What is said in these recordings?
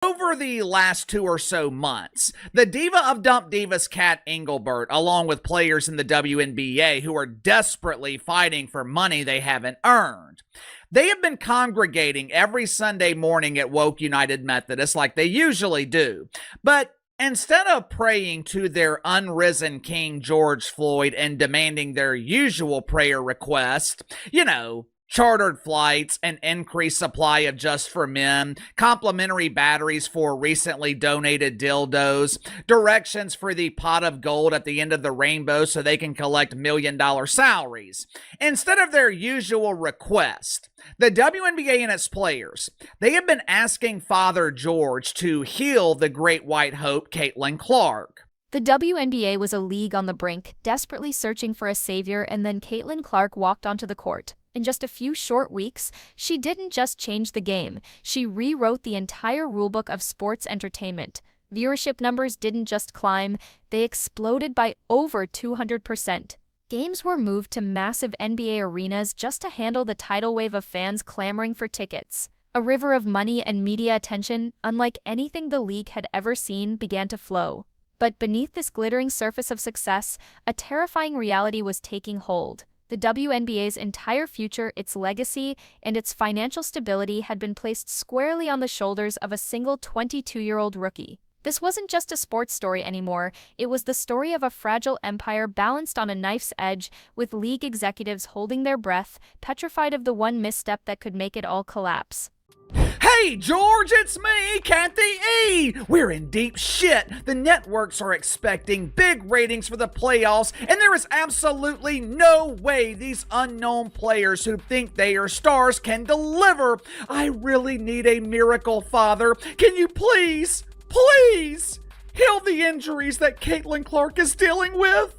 Over the last 2 or so months, the diva of Dump Divas Kat Engelbert, along with players in the WNBA who are desperately fighting for money they haven't earned, they have been congregating every Sunday morning at Woke United Methodist like they usually do. But instead of praying to their unrisen King George Floyd and demanding their usual prayer request, chartered flights, an increased supply of Just for Men, complimentary batteries for recently donated dildos, directions for the pot of gold at the end of the rainbow so they can collect $1,000,000 salaries. Instead of their usual request, the WNBA and its players, they have been asking Father George to heal the great white hope, Caitlin Clark. The WNBA was a league on the brink, desperately searching for a savior, and then Caitlin Clark walked onto the court. In just a few short weeks, she didn't just change the game, she rewrote the entire rulebook of sports entertainment. Viewership numbers didn't just climb, they exploded by over 200%. Games were moved to massive NBA arenas just to handle the tidal wave of fans clamoring for tickets. A river of money and media attention, unlike anything the league had ever seen, began to flow. But beneath this glittering surface of success, a terrifying reality was taking hold. The WNBA's entire future, its legacy, and its financial stability had been placed squarely on the shoulders of a single 22-year-old rookie. This wasn't just a sports story anymore, it was the story of a fragile empire balanced on a knife's edge, with league executives holding their breath, petrified of the one misstep that could make it all collapse. Hey, George, it's me, Kathy E! We're in deep shit. The networks are expecting big ratings for the playoffs, and there is absolutely no way these unknown players who think they are stars can deliver. I really need a miracle, Father. Can you please heal the injuries that Caitlin Clark is dealing with?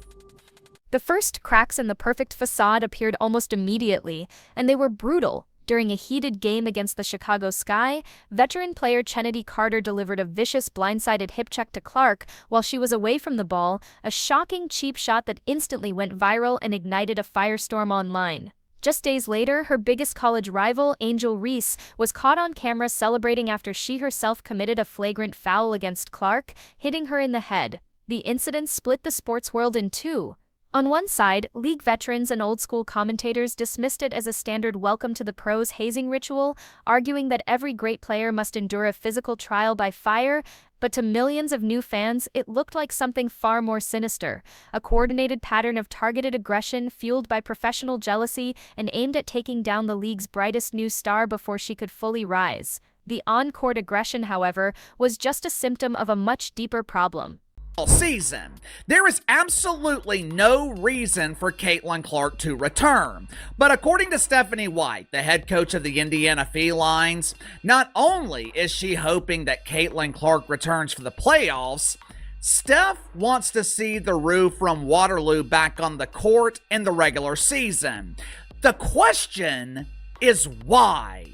The first cracks in the perfect facade appeared almost immediately, and they were brutal. During a heated game against the Chicago Sky, veteran player Chennedy Carter delivered a vicious blindsided hip check to Clark while she was away from the ball, a shocking cheap shot that instantly went viral and ignited a firestorm online. Just days later, her biggest college rival, Angel Reese, was caught on camera celebrating after she herself committed a flagrant foul against Clark, hitting her in the head. The incident split the sports world in two. On one side, league veterans and old-school commentators dismissed it as a standard welcome to the pros hazing ritual, arguing that every great player must endure a physical trial by fire, but to millions of new fans, it looked like something far more sinister, a coordinated pattern of targeted aggression fueled by professional jealousy and aimed at taking down the league's brightest new star before she could fully rise. The on-court aggression, however, was just a symptom of a much deeper problem. Season. There is absolutely no reason for Caitlin Clark to return. But according to Stephanie White, the head coach of the Indiana Felines, not only is she hoping that Caitlin Clark returns for the playoffs, Steph wants to see the Roo from Waterloo back on the court in the regular season. The question is why?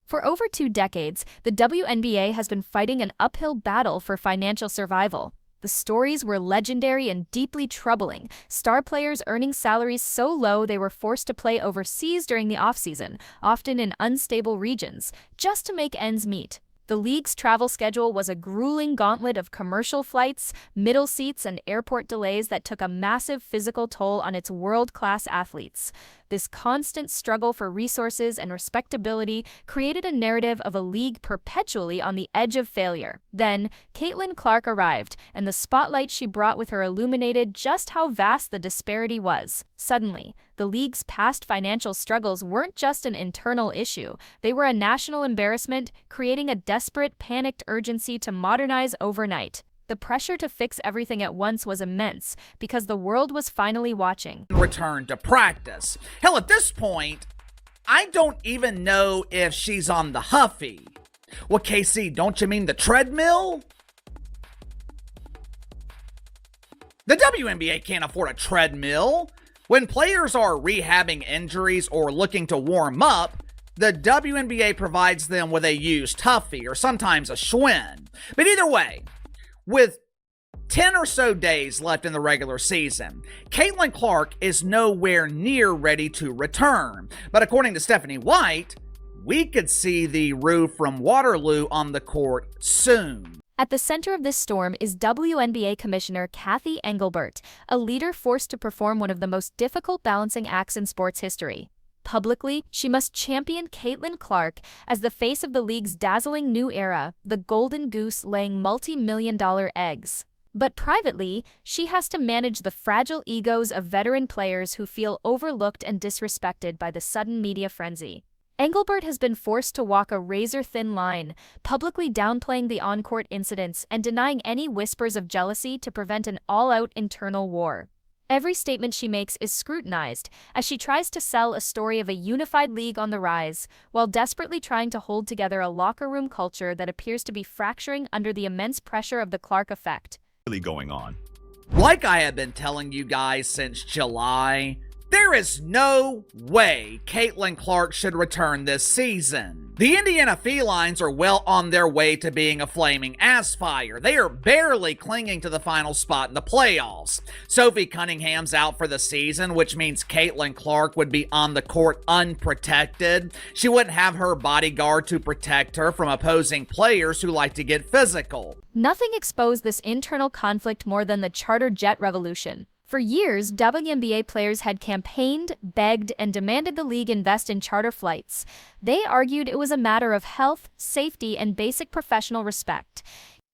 For over 2 decades, the WNBA has been fighting an uphill battle for financial survival. The stories were legendary and deeply troubling, star players earning salaries so low they were forced to play overseas during the offseason, often in unstable regions, just to make ends meet. The league's travel schedule was a grueling gauntlet of commercial flights, middle seats, and airport delays that took a massive physical toll on its world-class athletes. This constant struggle for resources and respectability created a narrative of a league perpetually on the edge of failure. Then, Caitlin Clark arrived, and the spotlight she brought with her illuminated just how vast the disparity was. Suddenly, the league's past financial struggles weren't just an internal issue, they were a national embarrassment, creating a desperate, panicked urgency to modernize overnight. The pressure to fix everything at once was immense, because the world was finally watching. Return to practice. Hell, at this point, I don't even know if she's on the Huffy. Well, KC, don't you mean the treadmill? The WNBA can't afford a treadmill. When players are rehabbing injuries or looking to warm up, the WNBA provides them with a used Huffy or sometimes a Schwinn. But either way, with 10 or so days left in the regular season, Caitlin Clark is nowhere near ready to return. But according to Stephanie White, we could see the Rue from Waterloo on the court soon. At the center of this storm is WNBA Commissioner Cathy Engelbert, a leader forced to perform one of the most difficult balancing acts in sports history. Publicly, she must champion Caitlin Clark as the face of the league's dazzling new era, the golden goose laying multi-million-dollar eggs. But privately, she has to manage the fragile egos of veteran players who feel overlooked and disrespected by the sudden media frenzy. Engelbert has been forced to walk a razor-thin line, publicly downplaying the on-court incidents and denying any whispers of jealousy to prevent an all-out internal war. Every statement she makes is scrutinized as she tries to sell a story of a unified league on the rise, while desperately trying to hold together a locker room culture that appears to be fracturing under the immense pressure of the Clark effect. Going on. Like I have been telling you guys since July, there is no way Caitlin Clark should return this season. The Indiana Felines are well on their way to being a flaming ass fire. They are barely clinging to the final spot in the playoffs. Sophie Cunningham's out for the season, which means Caitlin Clark would be on the court unprotected. She wouldn't have her bodyguard to protect her from opposing players who like to get physical. Nothing exposed this internal conflict more than the charter jet revolution. For years, WNBA players had campaigned, begged, and demanded the league invest in charter flights. They argued it was a matter of health, safety, and basic professional respect.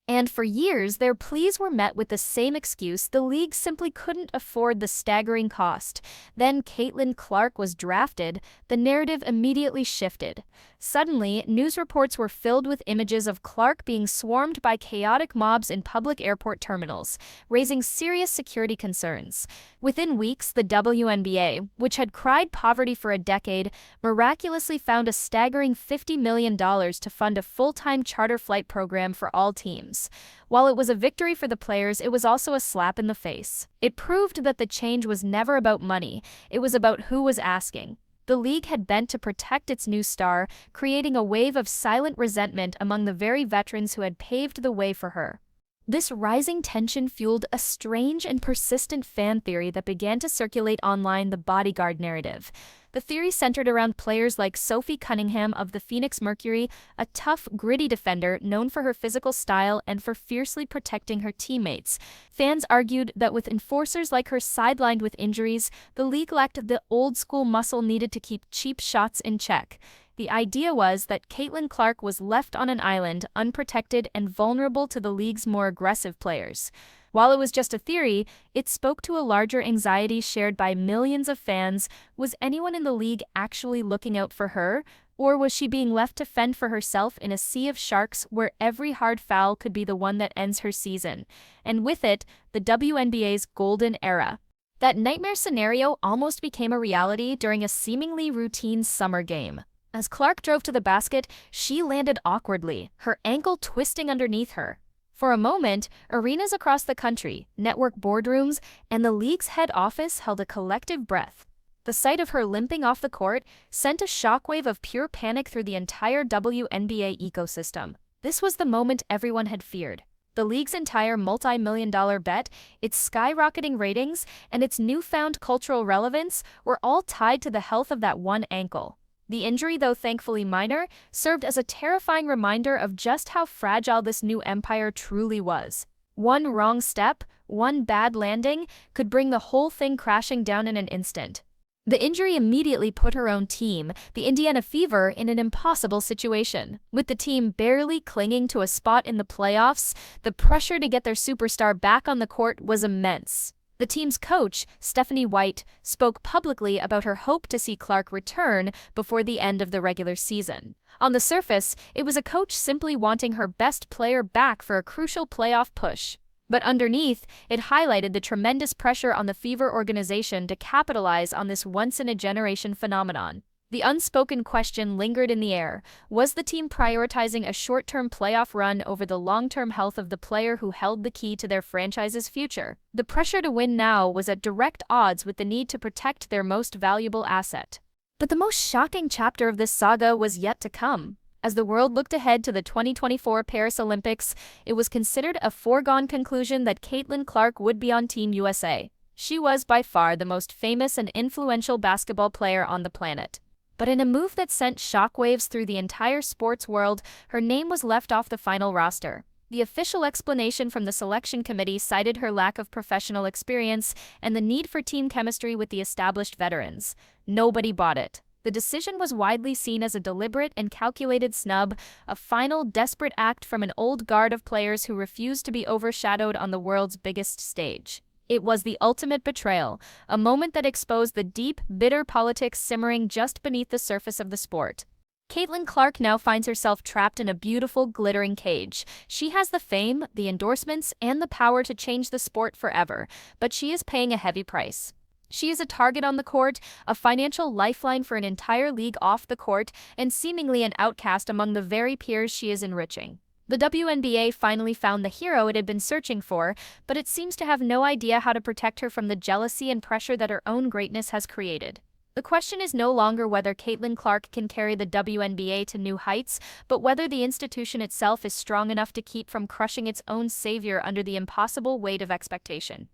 And for years, their pleas were met with the same excuse: the league simply couldn't afford the staggering cost. Then Caitlin Clark was drafted. The narrative immediately shifted. Suddenly, news reports were filled with images of Clark being swarmed by chaotic mobs in public airport terminals, raising serious security concerns. Within weeks, the WNBA, which had cried poverty for a decade, miraculously found a staggering $50 million to fund a full-time charter flight program for all teams. While it was a victory for the players, it was also a slap in the face. It proved that the change was never about money, it was about who was asking. The league had bent to protect its new star, creating a wave of silent resentment among the very veterans who had paved the way for her. This rising tension fueled a strange and persistent fan theory that began to circulate online: the bodyguard narrative. The theory centered around players like Sophie Cunningham of the Phoenix Mercury, a tough, gritty defender known for her physical style and for fiercely protecting her teammates. Fans argued that with enforcers like her sidelined with injuries, the league lacked the old-school muscle needed to keep cheap shots in check. The idea was that Caitlin Clark was left on an island, unprotected and vulnerable to the league's more aggressive players. While it was just a theory, it spoke to a larger anxiety shared by millions of fans. Was anyone in the league actually looking out for her? Or was she being left to fend for herself in a sea of sharks where every hard foul could be the one that ends her season? And with it, the WNBA's golden era. That nightmare scenario almost became a reality during a seemingly routine summer game. As Clark drove to the basket, she landed awkwardly, her ankle twisting underneath her. For a moment, arenas across the country, network boardrooms, and the league's head office held a collective breath. The sight of her limping off the court sent a shockwave of pure panic through the entire WNBA ecosystem. This was the moment everyone had feared. The league's entire multi-million-dollar bet, its skyrocketing ratings, and its newfound cultural relevance were all tied to the health of that one ankle. The injury, though thankfully minor, served as a terrifying reminder of just how fragile this new empire truly was. One wrong step, one bad landing, could bring the whole thing crashing down in an instant. The injury immediately put her own team, the Indiana Fever, in an impossible situation. With the team barely clinging to a spot in the playoffs, the pressure to get their superstar back on the court was immense. The team's coach, Stephanie White, spoke publicly about her hope to see Clark return before the end of the regular season. On the surface, it was a coach simply wanting her best player back for a crucial playoff push. But underneath, it highlighted the tremendous pressure on the Fever organization to capitalize on this once-in-a-generation phenomenon. The unspoken question lingered in the air: was the team prioritizing a short-term playoff run over the long-term health of the player who held the key to their franchise's future? The pressure to win now was at direct odds with the need to protect their most valuable asset. But the most shocking chapter of this saga was yet to come. As the world looked ahead to the 2024 Paris Olympics, it was considered a foregone conclusion that Caitlin Clark would be on Team USA. She was by far the most famous and influential basketball player on the planet. But in a move that sent shockwaves through the entire sports world, her name was left off the final roster. The official explanation from the selection committee cited her lack of professional experience and the need for team chemistry with the established veterans. Nobody bought it. The decision was widely seen as a deliberate and calculated snub, a final, desperate act from an old guard of players who refused to be overshadowed on the world's biggest stage. It was the ultimate betrayal, a moment that exposed the deep, bitter politics simmering just beneath the surface of the sport. Caitlin Clark now finds herself trapped in a beautiful, glittering cage. She has the fame, the endorsements, and the power to change the sport forever, but she is paying a heavy price. She is a target on the court, a financial lifeline for an entire league off the court, and seemingly an outcast among the very peers she is enriching. The WNBA finally found the hero it had been searching for, but it seems to have no idea how to protect her from the jealousy and pressure that her own greatness has created. The question is no longer whether Caitlin Clark can carry the WNBA to new heights, but whether the institution itself is strong enough to keep from crushing its own savior under the impossible weight of expectation.